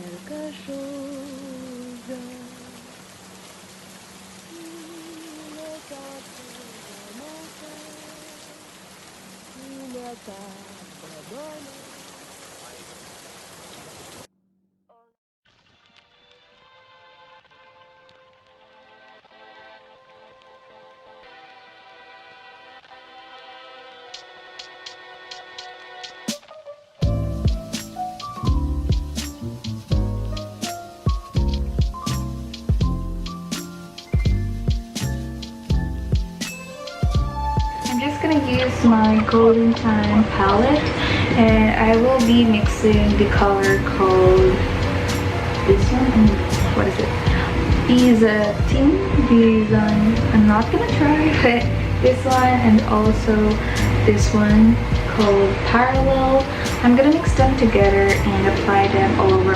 quelque chose. Il est entré dans mon cœur, il est abandonné. I'm just gonna use my Golden Time palette and I will be mixing the color called this one. What is it? These I'm not gonna try, but this one and also this one called Parallel. I'm gonna mix them together and apply them all over.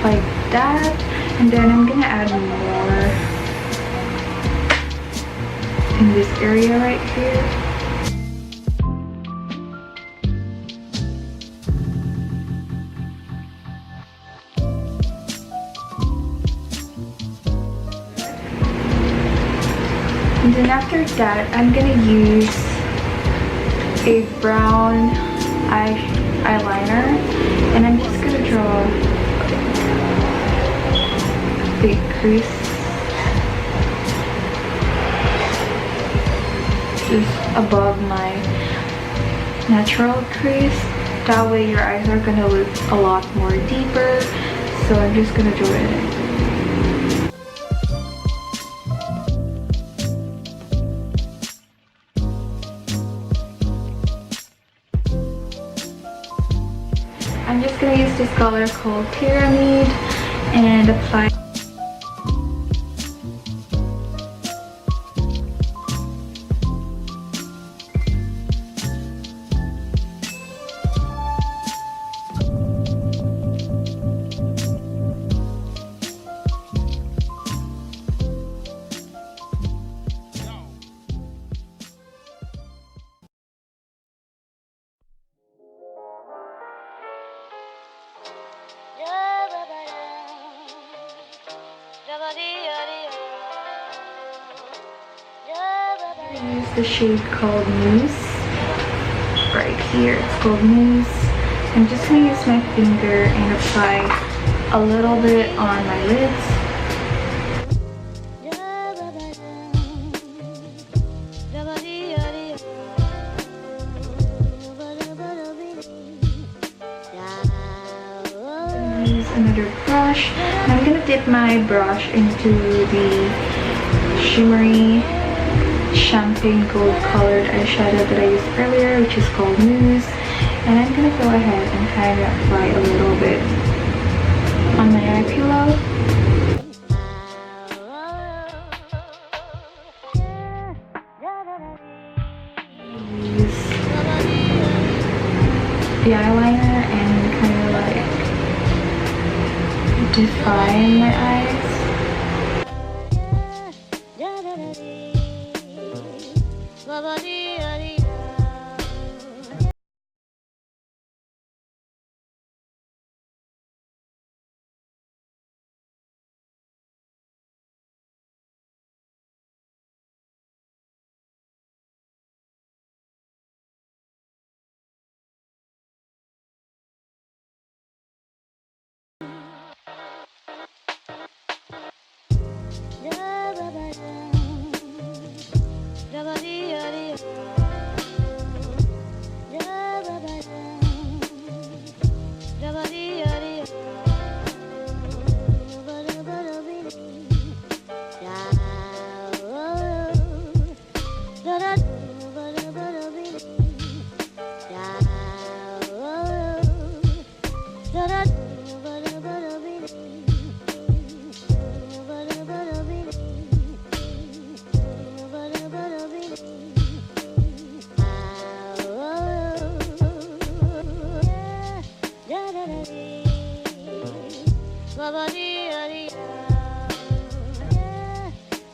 Like that, and then I'm gonna add more in this area right here. And then after that, I'm gonna use a brown eyeliner, and I'm just gonna draw big crease just above my natural crease. That way your eyes are gonna look a lot more deeper. So I'm just gonna draw it. I'm just gonna use this color called Pyramid and apply. I use the shade called Mousse. Right here, it's called Mousse. I'm just gonna use my finger and apply a little bit on my lids. Use another brush, and I'm gonna dip my brush into the shimmery champagne gold colored eyeshadow that I used earlier, which is called Mousse, and I'm gonna go ahead and kind of apply a little bit on my eye pillow. Use the eyeliner and kind of like define my eyes.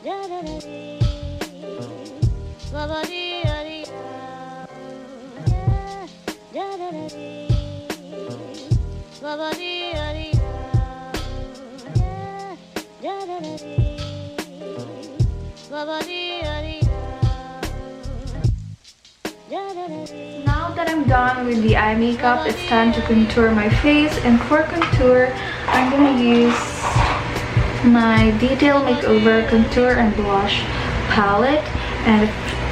da da da Now that I'm done with the eye makeup, it's time to contour my face. And for contour, I'm gonna use my Detail Makeover Contour and Blush palette.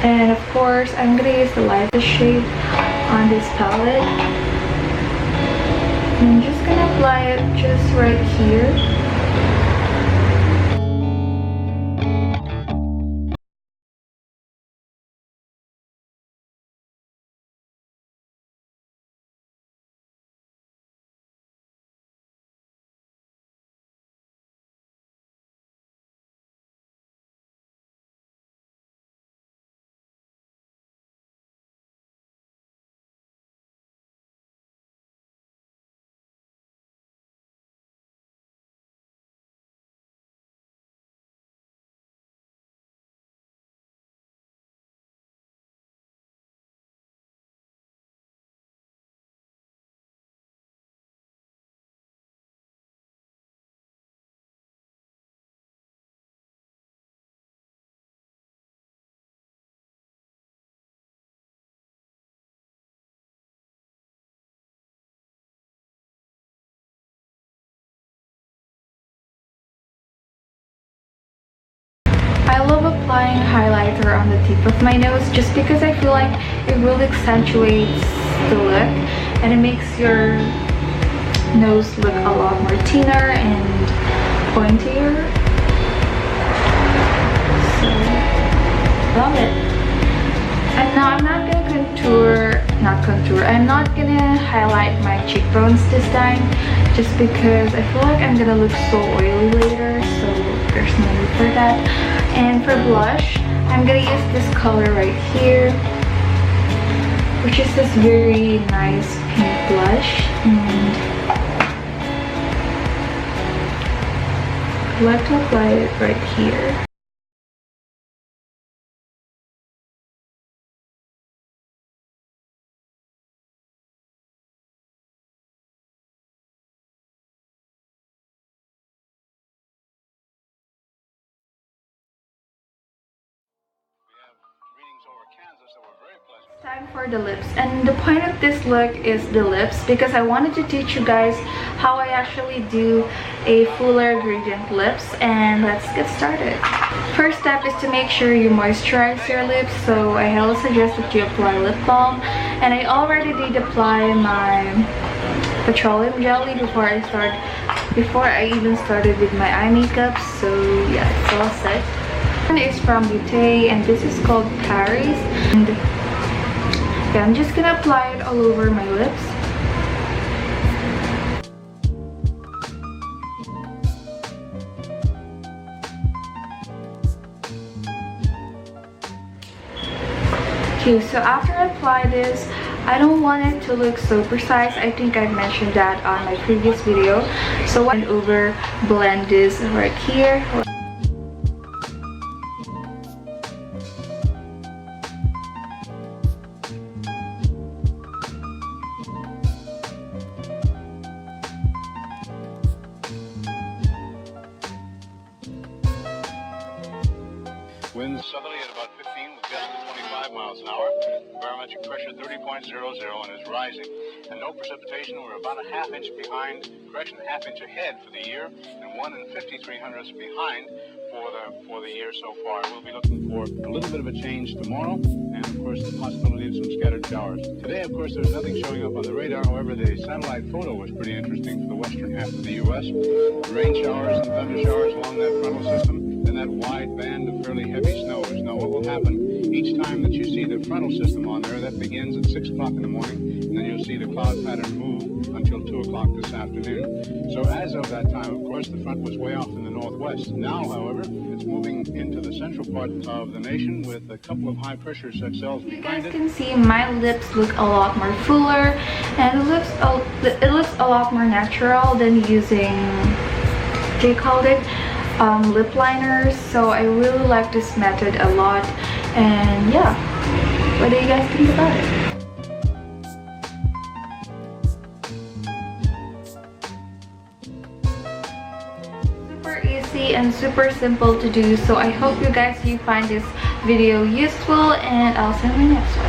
And of course, I'm gonna use the lightest shade on this palette. I'm just gonna apply it just right here. I love applying highlighter on the tip of my nose just because I feel like it really accentuates the look and it makes your nose look a lot more thinner and pointier. So, love it. And now I'm not gonna I'm not gonna highlight my cheekbones this time just because I feel like I'm gonna look so oily later, so there's no need for that. And for blush, I'm gonna use this color right here, which is this very nice pink blush, and I like to apply it right here. Time for the lips, and the point of this look is the lips because I wanted to teach you guys how I actually do a fuller gradient lips, and let's get started. First step is to make sure you moisturize your lips, so I highly suggest that you apply lip balm, and I already did apply my petroleum jelly before I even started with my eye makeup, so yeah, it's all set. One is from Beauté, and this is called Klairs, and yeah, I'm just gonna apply it all over my lips. Okay, so after I apply this, I don't want it to look so precise. I think I've mentioned that on my previous video. So I over blend this right here. Winds southerly at about 15 with gusts of 25 miles an hour. Barometric pressure 30.00 and is rising. And no precipitation. We're about a half inch behind, half inch ahead for the year, and 1 5300ths behind for the year so far. We'll be looking for a little bit of a change tomorrow, and of course the possibility of some scattered showers. Today, of course, there's nothing showing up on the radar. However, the satellite photo was pretty interesting for the western half of the U.S. Rain showers and thunder showers along that frontal system. And that wide band of fairly heavy snows. Now what will happen each time that you see the frontal system on there, that begins at 6 o'clock in the morning, and then you'll see the cloud pattern move until 2 o'clock this afternoon. So as of that time, of course, the front was way off in the northwest. Now, however, it's moving into the central part of the nation with a couple of high pressure cells behind it. You guys can see my lips look a lot more fuller, and it looks a lot more natural than using, they called it lip liners. So I really like this method a lot, And yeah, what do you guys think about it? Super easy and super simple to do, so I hope you guys find this video useful, and I'll see you in my next one.